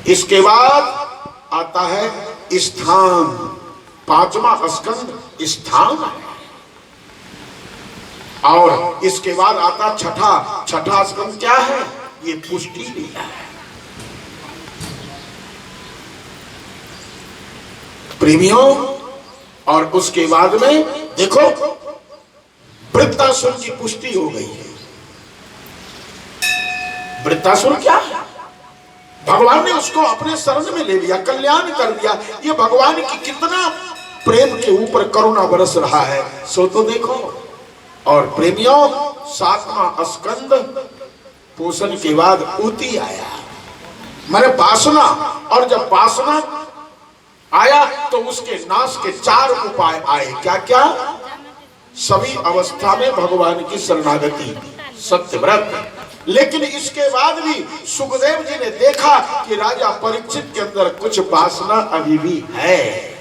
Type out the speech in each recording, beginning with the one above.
इसके बाद आता है स्थान, पांचवा स्कंद स्थान है। और इसके बाद आता छठा स्कंद क्या है? ये पुष्टि लीला है। प्रेमियों, और उसके बाद में देखो वृत्तासुर की पुष्टि हो गई है। वृत्तासुर क्या है? भगवान ने उसको अपने शरण में ले लिया, कल्याण कर दिया। ये भगवान की कितना प्रेम के ऊपर करुणा बरस रहा है, सो तो देखो। और प्रेमियों, सातवां स्कंद पोषण के बाद ऊती आया, माने वासना। और जब वासना आया तो उसके नाश के 4 उपाय आए। क्या क्या? सभी अवस्था में भगवान की शरणागति, सत्यव्रत। लेकिन इसके बाद भी सुखदेव जी ने देखा कि राजा परीक्षित के अंदर कुछ वासना अभी भी है।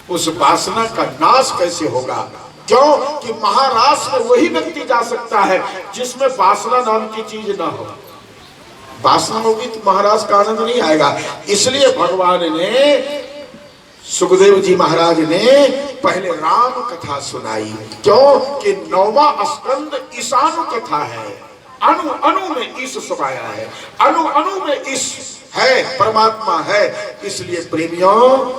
उस वासना का नाश कैसे होगा? क्यों कि महाराज में वही व्यक्ति जा सकता है जिसमें वासना नाम की चीज ना हो। वासना होगी तो महाराज का आनंद नहीं आएगा। इसलिए भगवान ने, सुखदेव जी महाराज ने पहले राम कथा सुनाई। क्यों कि 9वां स्कंद ईशानु कथा है। अणु अणु में ईश समाया है, अणु अणु में ईश है, परमात्मा है। इसलिए प्रेमियों,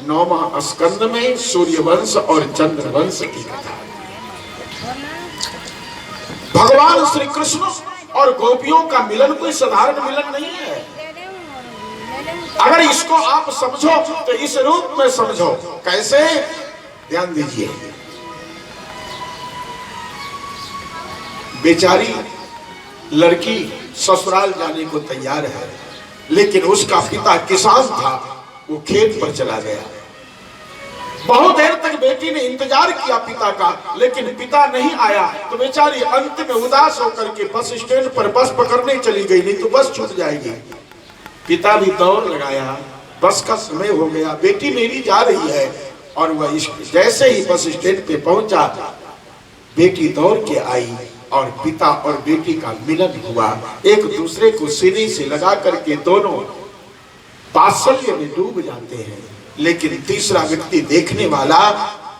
9वां स्कंद में सूर्यवंश और चंद्रवंश की कथा। भगवान श्री कृष्ण और गोपियों का मिलन कोई साधारण मिलन नहीं है। अगर इसको आप समझो तो इस रूप में समझो। कैसे? ध्यान दीजिए। बेचारी लड़की ससुराल जाने को तैयार है, लेकिन उसका पिता किसान था, वो खेत पर चला गया। बहुत देर तक बेटी ने इंतजार किया पिता का, लेकिन पिता नहीं आया। तो बेचारी अंत में उदास होकर के बस स्टैंड पर बस पकड़ने चली गई, नहीं तो बस छूट जाएगी। पिता भी दौड़ लगाया, बस का समय हो गया, बेटी मेरी जा रही है। और वह जैसे ही बस स्टैंड पे पहुंचा, बेटी दौड़ के आई और पिता और बेटी का मिलन हुआ। एक दूसरे को सीने से लगा करके दोनों वात्सल्य में डूब जाते हैं। लेकिन तीसरा व्यक्ति देखने वाला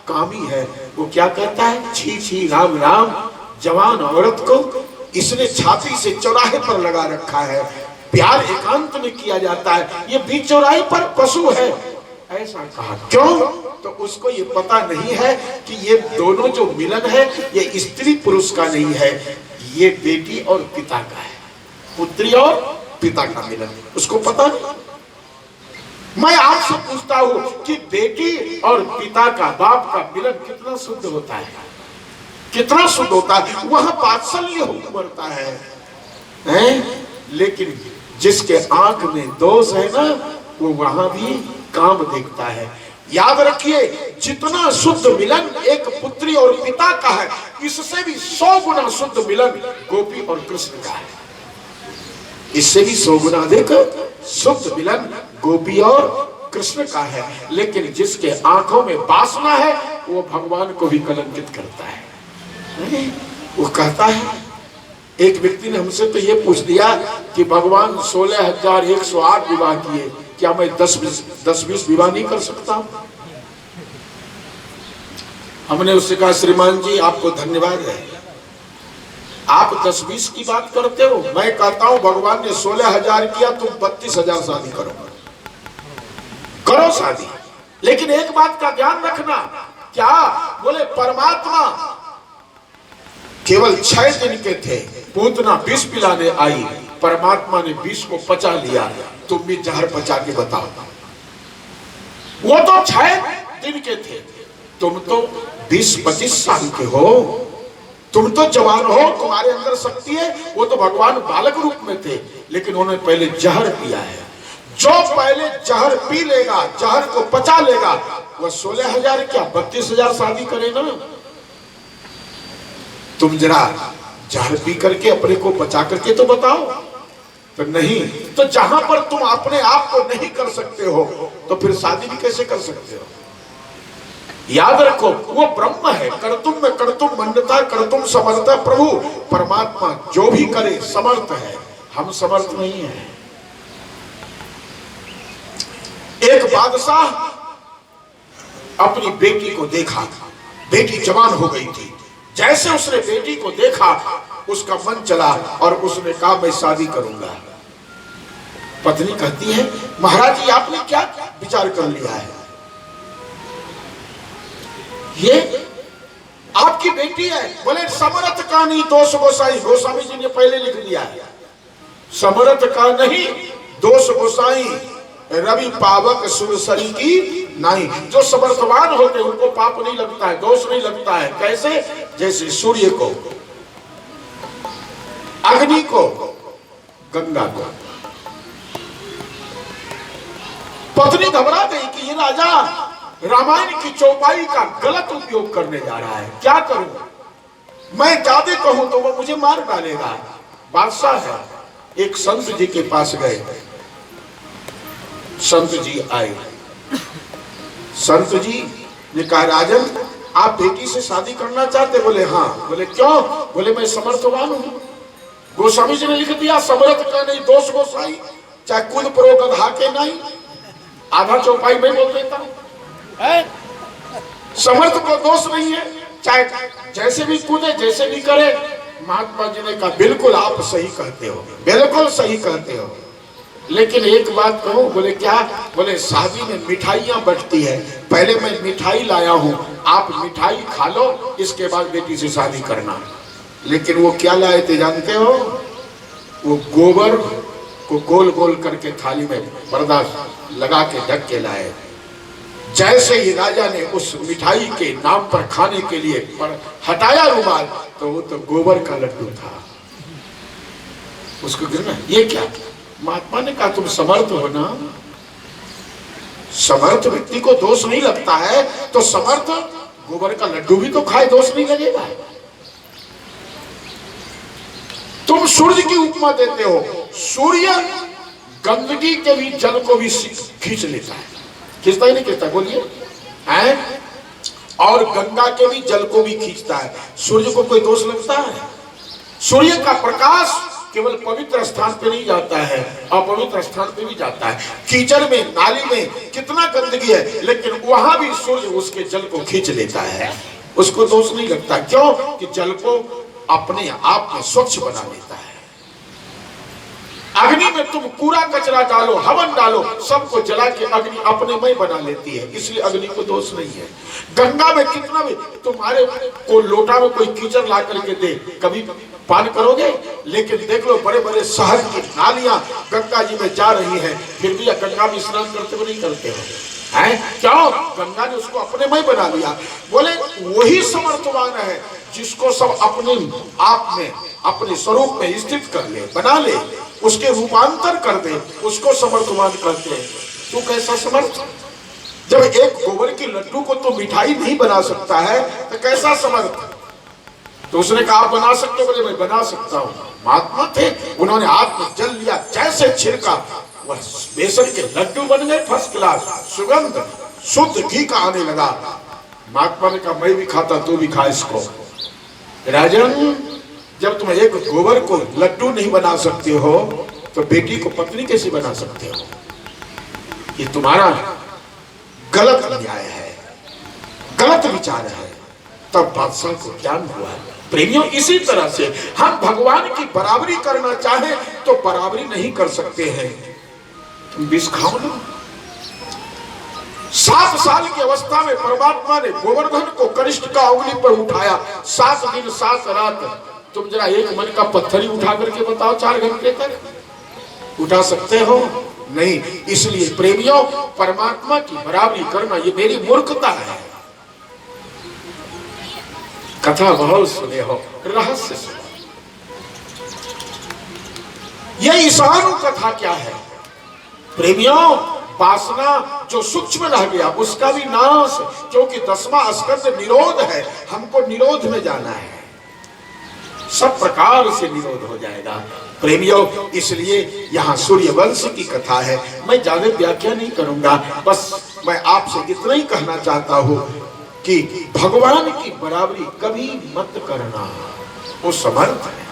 कामी है, वो क्या कहता है? छी छी राम राम, जवान औरत को इसने छाती से चौराहे पर लगा रखा है। प्यार एकांत में किया जाता है, ये बीच चौराहे पर पशु है, ऐसा कहा। क्यों? तो उसको ये पता नहीं है कि ये दोनों जो मिलन है ये स्त्री पुरुष का नहीं है, ये बेटी और पिता का है, पुत्री और पिता का मिलन। उसको पता नहीं। मैं आपसे पूछता हूं कि बेटी और पिता का, बाप का मिलन कितना शुद्ध होता है? कितना शुद्ध होता है? वहां वात्सल्य उमड़ता है। लेकिन जिसके आंख में दोष है ना, वो वहां भी काम देखता है। याद रखिए, जितना शुद्ध मिलन एक पुत्री और पिता का है, इससे भी 100 गुना शुद्ध मिलन गोपी और कृष्ण का है। इससे भी 100 गुना अधिक शुद्ध मिलन गोपी और कृष्ण का है। लेकिन जिसके आंखों में वासना है, वो भगवान को भी कलंकित करता है। वो कहता है, एक व्यक्ति ने हमसे तो ये पूछ दिया कि भगवान 16,108 विवाह किए, क्या मैं 10-20 विवाह नहीं कर सकता? हमने उससे कहा, श्रीमान जी आपको धन्यवाद है, आप 10-20 की बात करते हो। मैं कहता हूं भगवान ने 16,000 किया, तुम 32,000 शादी करो शादी। लेकिन एक बात का ध्यान रखना। क्या? बोले परमात्मा केवल 6 दिन के थे, पूतना विष पिलाने आई, परमात्मा ने विष को पचा लिया, तुम भी जहर पचा के बताओ। वो तो 6 दिन के थे, तुम तो 20-25 साल के हो, तुम तो जवान हो, तुम्हारे अंदर शक्ति है। वो तो भगवान बालक रूप में थे, लेकिन उन्होंने पहले जहर पिया है। जो पहले जहर पी लेगा, जहर को पचा लेगा, वह 16,000 क्या 32,000 शादी करे ना। तुम जरा जहर पी करके अपने को बचा करके तो बताओ। तो नहीं, तो जहां पर तुम अपने आप को नहीं कर सकते हो, तो फिर शादी भी कैसे कर सकते हो? याद रखो, वो ब्रह्म है, कर्तुम में कर्तुम मंडता, कर्तुम समर्थ प्रभु। परमात्मा जो भी करे समर्थ है, हम समर्थ नहीं है। एक बादशाह अपनी बेटी को देखा, बेटी जवान हो गई थी। जैसे उसने बेटी को देखा उसका मन चला और उसने कहा मैं शादी करूंगा। पत्नी कहती है महाराज जी आपने क्या विचार कर लिया है? ये आपकी बेटी है। बोले समर्थ का नहीं दोष गोसाई, गोस्वामी जी ने पहले लिख दिया है। समर्थ का नहीं दोष गोसाई, रवि पावक सुरसरी की नहीं। जो समर्थवान होते हैं उनको पाप नहीं लगता है, दोष नहीं लगता है। कैसे? जैसे सूर्य को, अग्नि को, गंगा को। पत्नी घबरा गई कि ये राजा रामायण की चौपाई का गलत उपयोग करने जा रहा है, क्या करूं? मैं ज्यादा कहूं तो वो मुझे मार डालेगा। बादशाह है, एक संत जी के पास गए। संत जी आए, संत जी ने कहा राजन आप बेटी से शादी करना चाहते? बोले हाँ। बोले क्यों? बोले मैं समर्थवान हूं। गोस्वामी जी ने लिख दिया समर्थ का नहीं दोष गोसाई, चाहे कूद परो गधा के नहीं। आधा चौपाई में बोल देता हूं, समर्थ को दोष नहीं है, चाहे जैसे भी कूदे जैसे भी करे। महात्मा जी ने कहा बिल्कुल आप सही कहते हो, बिल्कुल सही कहते हो, लेकिन एक बात कहूं। बोले क्या? बोले शादी में मिठाइयां बंटती है, पहले मैं मिठाई लाया हूं, आप मिठाई खा लो, इसके बाद बेटी से शादी करना। लेकिन वो क्या लाए थे जानते हो? वो गोबर को गोल गोल करके थाली में पर्दा लगा के ढक के लाए। जैसे ही राजा ने उस मिठाई के नाम पर खाने के लिए पर हटाया रुमाल, तो वो तो गोबर का लड्डू था। उसको गिरना ये क्या? महात्मा ने कहा तुम समर्थ हो ना, समर्थ व्यक्ति को दोष नहीं लगता है, तो समर्थ गोबर का लड्डू भी तो खाए, दोष नहीं लगेगा। तुम सूर्य की उपमा देते हो, सूर्य गंदगी के भी जल को भी खींच लेता है, खींचता ही नहीं खींचता? बोलिए हैं? और गंगा के भी जल को भी खींचता है। सूर्य को कोई दोष लगता है? सूर्य का प्रकाश केवल पवित्र स्थान पे नहीं जाता है, अपवित्र स्थान पे भी जाता है। कीचड़ में, नाली में कितना गंदगी है, लेकिन वहां भी सूर्य उसके जल को खींच लेता है, उसको दोष नहीं लगता। क्यों? कि जल को अपने आप में स्वच्छ बना लेता है। अग्नि में तुम कूड़ा कचरा डालो, हवन डालो, सबको जला के अग्नि अपने में बना लेती है, इसलिए अग्नि को दोष नहीं है। गंगा में कितना भी तुम्हारे को लोटा में कोई कीचड़ ला करके दे, कभी पान करोगे? लेकिन देख लो बड़े बड़े शहर की नालियां गंगा जी में जा रही हैं, फिर भी गंगा में स्नान करते हो नहीं करते हो? हैं? क्यों? गंगा ने उसको अपने में बना लिया। बोले वही समर्थवान है जिसको सब अपने आप में, अपने स्वरूप में स्थित कर ले, बना ले, उसके रूपांतर कर दे, उसको समर्थवान कहते हैं। तू कैसा समर्थ? जब एक गोबर की लड्डू को तो मिठाई नहीं बना सकता है, तो कैसा समर्थ? तो उसने कहा आप बना सकते हो? बोले मैं बना सकता हूं। महात्मा थे, उन्होंने हाथ में जल लिया, जैसे छिड़का वह बेसन के लड्डू बन गए, फर्स्ट क्लास, सुगंध शुद्ध घी का आने लगा। महात्मा ने कहा मैं भी खाता, तू भी खा इसको। राजन जब तुम एक गोबर को लड्डू नहीं बना सकते हो, तो बेटी को पत्नी कैसे बना सकते हो? ये तुम्हारा गलत न्याय है, गलत विचार है। तब बादशाह को ज्ञान हुआ। प्रेमियों इसी तरह से हम भगवान की बराबरी करना चाहे तो बराबरी नहीं कर सकते हैं। तुम विष खाओ ना। 7 साल की अवस्था में परमात्मा ने गोवर्धन को कनिष्ठ का उंगली पर उठाया, 7 दिन 7 रात। तुम जरा एक मन का पत्थर ही उठा करके बताओ 4 घंटे तक उठा सकते हो? नहीं। इसलिए प्रेमियों परमात्मा की बराबरी करना ये मेरी मूर्खता है। कथा बहुत सुने हो, रहस्य सुनो। ये ईशानु कथा क्या है प्रेमियों? वासना जो सूक्ष्म रह गया उसका भी नाश, क्योंकि 10वां स्कंद निरोध है, हमको निरोध में जाना है, सब प्रकार से निरोध हो जाएगा प्रेमियों। इसलिए यहाँ सूर्यवंश की कथा है। मैं ज्यादा व्याख्या नहीं करूंगा, बस मैं आपसे इतना ही कहना चाहता हूँ कि भगवान की बराबरी कभी मत करना, वो समर्थ है।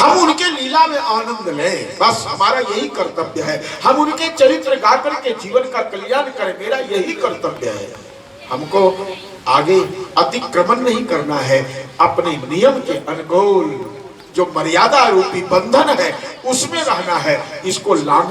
हम उनके लीला में आनंद लें, बस हमारा यही कर्तव्य है। हम उनके चरित्र गा करके जीवन का कल्याण करें, मेरा यही कर्तव्य है। हमको आगे अतिक्रमण नहीं करना है, अपने नियम के अनुकूल जो मर्यादा रूपी बंधन है उसमें रहना है। इसको लांघ